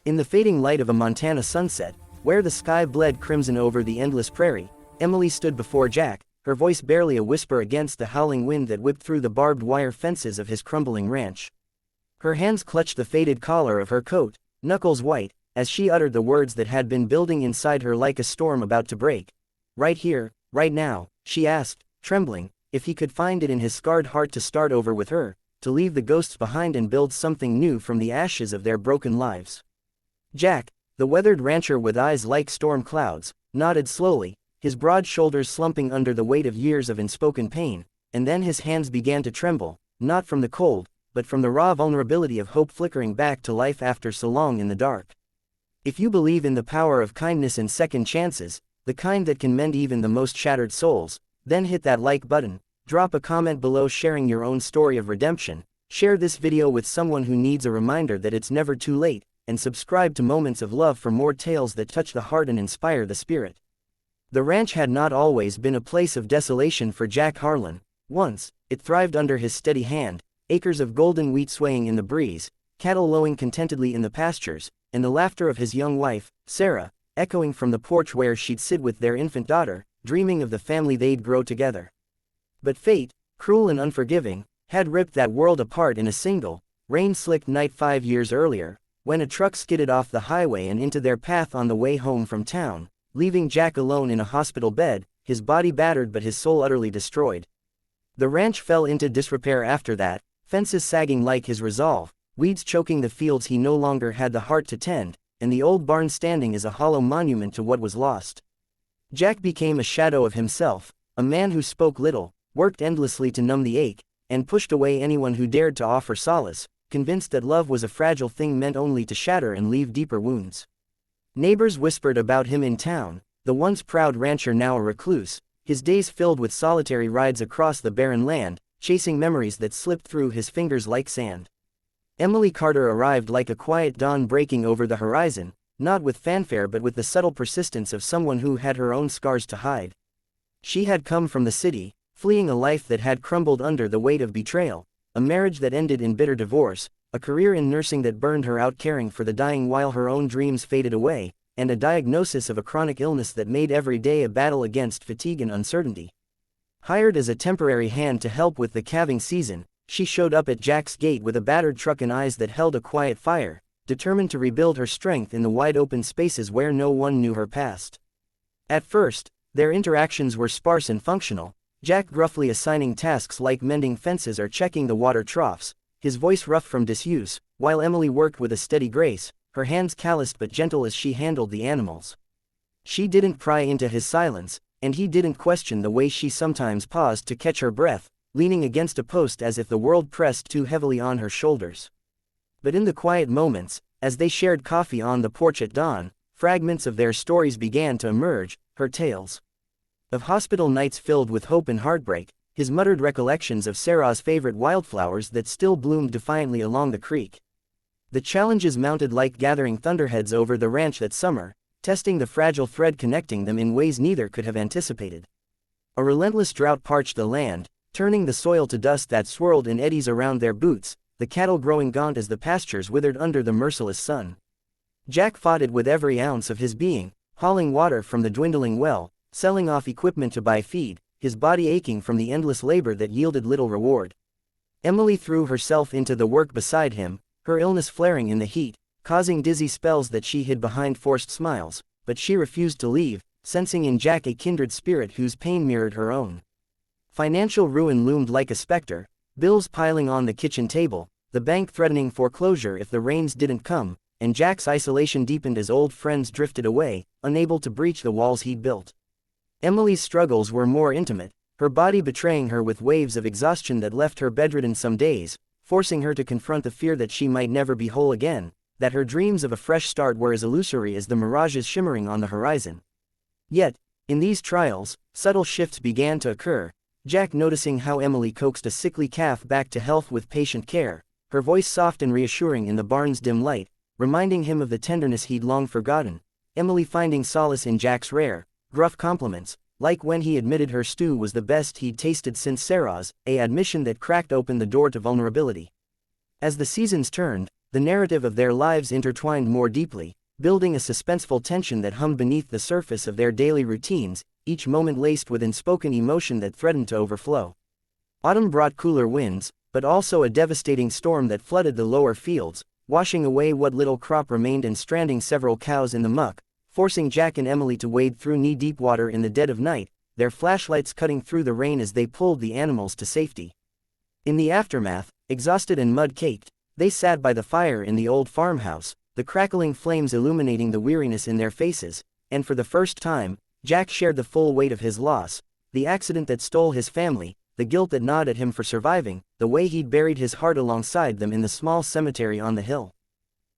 In the fading light of a Montana sunset, where the sky bled crimson over the endless prairie, Emily stood before Jack, her voice barely a whisper against the howling wind that whipped through the barbed wire fences of his crumbling ranch. Her hands clutched the faded collar of her coat, knuckles white, as she uttered the words that had been building inside her like a storm about to break. "Right here, right now," she asked, trembling, if he could find it in his scarred heart to start over with her, to leave the ghosts behind and build something new from the ashes of their broken lives. Jack, the weathered rancher with eyes like storm clouds, nodded slowly, his broad shoulders slumping under the weight of years of unspoken pain, and then his hands began to tremble, not from the cold, but from the raw vulnerability of hope flickering back to life after so long in the dark. If you believe in the power of kindness and second chances, the kind that can mend even the most shattered souls, then hit that like button, drop a comment below sharing your own story of redemption, share this video with someone who needs a reminder that it's never too late, and subscribe to Moments of Love for more tales that touch the heart and inspire the spirit. The ranch had not always been a place of desolation for Jack Harlan. Once, it thrived under his steady hand, acres of golden wheat swaying in the breeze, cattle lowing contentedly in the pastures, and the laughter of his young wife, Sarah, echoing from the porch where she'd sit with their infant daughter, dreaming of the family they'd grow together. But fate, cruel and unforgiving, had ripped that world apart in a single, rain-slicked night 5 years earlier, when a truck skidded off the highway and into their path on the way home from town, leaving Jack alone in a hospital bed, his body battered but his soul utterly destroyed. The ranch fell into disrepair after that, fences sagging like his resolve, weeds choking the fields he no longer had the heart to tend, and the old barn standing as a hollow monument to what was lost. Jack became a shadow of himself, a man who spoke little, worked endlessly to numb the ache, and pushed away anyone who dared to offer solace, convinced that love was a fragile thing meant only to shatter and leave deeper wounds. Neighbors whispered about him in town, the once proud rancher now a recluse, his days filled with solitary rides across the barren land, chasing memories that slipped through his fingers like sand. Emily Carter arrived like a quiet dawn breaking over the horizon, not with fanfare but with the subtle persistence of someone who had her own scars to hide. She had come from the city, fleeing a life that had crumbled under the weight of betrayal, a marriage that ended in bitter divorce, a career in nursing that burned her out caring for the dying while her own dreams faded away, and a diagnosis of a chronic illness that made every day a battle against fatigue and uncertainty. Hired as a temporary hand to help with the calving season, she showed up at Jack's gate with a battered truck and eyes that held a quiet fire, determined to rebuild her strength in the wide-open spaces where no one knew her past. At first, their interactions were sparse and functional, Jack gruffly assigning tasks like mending fences or checking the water troughs, his voice rough from disuse, while Emily worked with a steady grace, her hands calloused but gentle as she handled the animals. She didn't pry into his silence, and he didn't question the way she sometimes paused to catch her breath, leaning against a post as if the world pressed too heavily on her shoulders. But in the quiet moments, as they shared coffee on the porch at dawn, fragments of their stories began to emerge, her tales of hospital nights filled with hope and heartbreak, his muttered recollections of Sarah's favorite wildflowers that still bloomed defiantly along the creek. The challenges mounted like gathering thunderheads over the ranch that summer, testing the fragile thread connecting them in ways neither could have anticipated. A relentless drought parched the land, turning the soil to dust that swirled in eddies around their boots, the cattle growing gaunt as the pastures withered under the merciless sun. Jack fought it with every ounce of his being, hauling water from the dwindling well, selling off equipment to buy feed, his body aching from the endless labor that yielded little reward. Emily threw herself into the work beside him, her illness flaring in the heat, causing dizzy spells that she hid behind forced smiles, but she refused to leave, sensing in Jack a kindred spirit whose pain mirrored her own. Financial ruin loomed like a specter, bills piling on the kitchen table, the bank threatening foreclosure if the rains didn't come, and Jack's isolation deepened as old friends drifted away, unable to breach the walls he'd built. Emily's struggles were more intimate, her body betraying her with waves of exhaustion that left her bedridden some days, forcing her to confront the fear that she might never be whole again, that her dreams of a fresh start were as illusory as the mirages shimmering on the horizon. Yet, in these trials, subtle shifts began to occur, Jack noticing how Emily coaxed a sickly calf back to health with patient care, her voice soft and reassuring in the barn's dim light, reminding him of the tenderness he'd long forgotten, Emily finding solace in Jack's rare, gruff compliments, like when he admitted her stew was the best he'd tasted since Sarah's, an admission that cracked open the door to vulnerability. As the seasons turned, the narrative of their lives intertwined more deeply, building a suspenseful tension that hummed beneath the surface of their daily routines, each moment laced with unspoken emotion that threatened to overflow. Autumn brought cooler winds, but also a devastating storm that flooded the lower fields, washing away what little crop remained and stranding several cows in the muck, forcing Jack and Emily to wade through knee-deep water in the dead of night, their flashlights cutting through the rain as they pulled the animals to safety. In the aftermath, exhausted and mud-caked, they sat by the fire in the old farmhouse, the crackling flames illuminating the weariness in their faces, and for the first time, Jack shared the full weight of his loss, the accident that stole his family, the guilt that gnawed at him for surviving, the way he'd buried his heart alongside them in the small cemetery on the hill.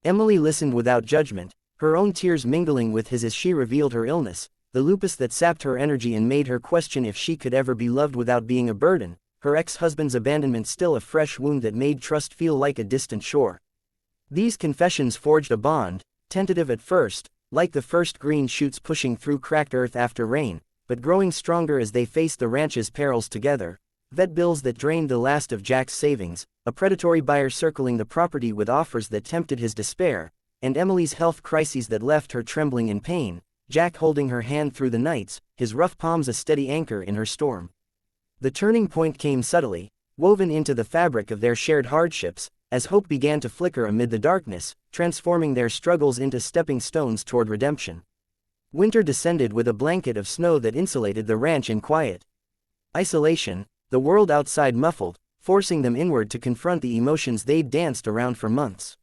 Emily listened without judgment, her own tears mingling with his as she revealed her illness, the lupus that sapped her energy and made her question if she could ever be loved without being a burden, her ex-husband's abandonment still a fresh wound that made trust feel like a distant shore. These confessions forged a bond, tentative at first, like the first green shoots pushing through cracked earth after rain, but growing stronger as they faced the ranch's perils together. Vet bills that drained the last of Jack's savings, a predatory buyer circling the property with offers that tempted his despair, and Emily's health crises that left her trembling in pain, Jack holding her hand through the nights, his rough palms a steady anchor in her storm. The turning point came subtly, woven into the fabric of their shared hardships, as hope began to flicker amid the darkness, transforming their struggles into stepping stones toward redemption. Winter descended with a blanket of snow that insulated the ranch in quiet isolation, the world outside muffled, forcing them inward to confront the emotions they'd danced around for months.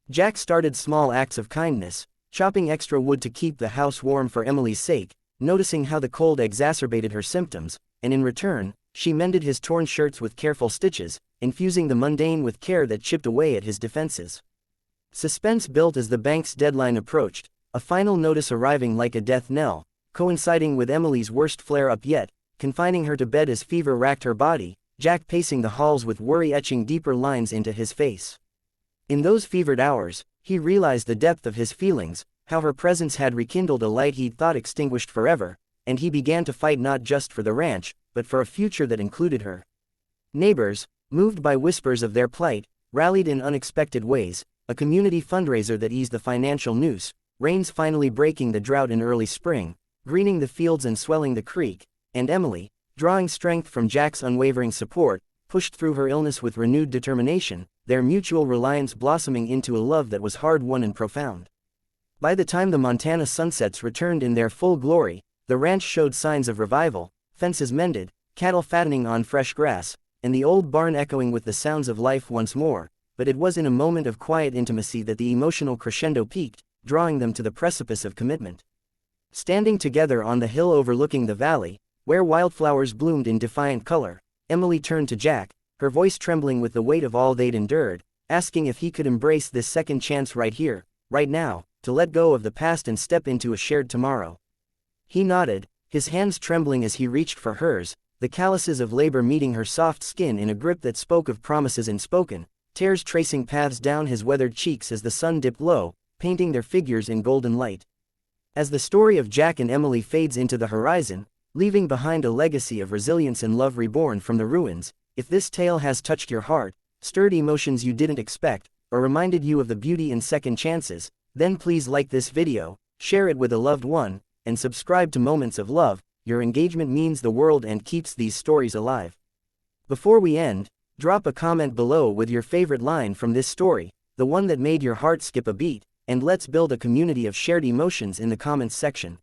Jack started small acts of kindness, chopping extra wood to keep the house warm for Emily's sake, noticing how the cold exacerbated her symptoms, and in return, she mended his torn shirts with careful stitches, infusing the mundane with care that chipped away at his defenses. Suspense built as the bank's deadline approached, a final notice arriving like a death knell, coinciding with Emily's worst flare-up yet, confining her to bed as fever racked her body, Jack pacing the halls with worry etching deeper lines into his face. In those fevered hours, he realized the depth of his feelings, how her presence had rekindled a light he'd thought extinguished forever, and he began to fight not just for the ranch, but for a future that included her. Neighbors, moved by whispers of their plight, rallied in unexpected ways, a community fundraiser that eased the financial noose, rains finally breaking the drought in early spring, greening the fields and swelling the creek, and Emily, drawing strength from Jack's unwavering support, pushed through her illness with renewed determination, their mutual reliance blossoming into a love that was hard-won and profound. By the time the Montana sunsets returned in their full glory, the ranch showed signs of revival, fences mended, cattle fattening on fresh grass, and the old barn echoing with the sounds of life once more, but it was in a moment of quiet intimacy that the emotional crescendo peaked, drawing them to the precipice of commitment. Standing together on the hill overlooking the valley, where wildflowers bloomed in defiant color, Emily turned to Jack, her voice trembling with the weight of all they'd endured, asking if he could embrace this second chance right here, right now, to let go of the past and step into a shared tomorrow. He nodded, his hands trembling as he reached for hers, the calluses of labor meeting her soft skin in a grip that spoke of promises unspoken, tears tracing paths down his weathered cheeks as the sun dipped low, painting their figures in golden light. As the story of Jack and Emily fades into the horizon, leaving behind a legacy of resilience and love reborn from the ruins, if this tale has touched your heart, stirred emotions you didn't expect, or reminded you of the beauty in second chances, then please like this video, share it with a loved one, and subscribe to Moments of Love. Your engagement means the world and keeps these stories alive. Before we end, drop a comment below with your favorite line from this story, the one that made your heart skip a beat, and let's build a community of shared emotions in the comments section.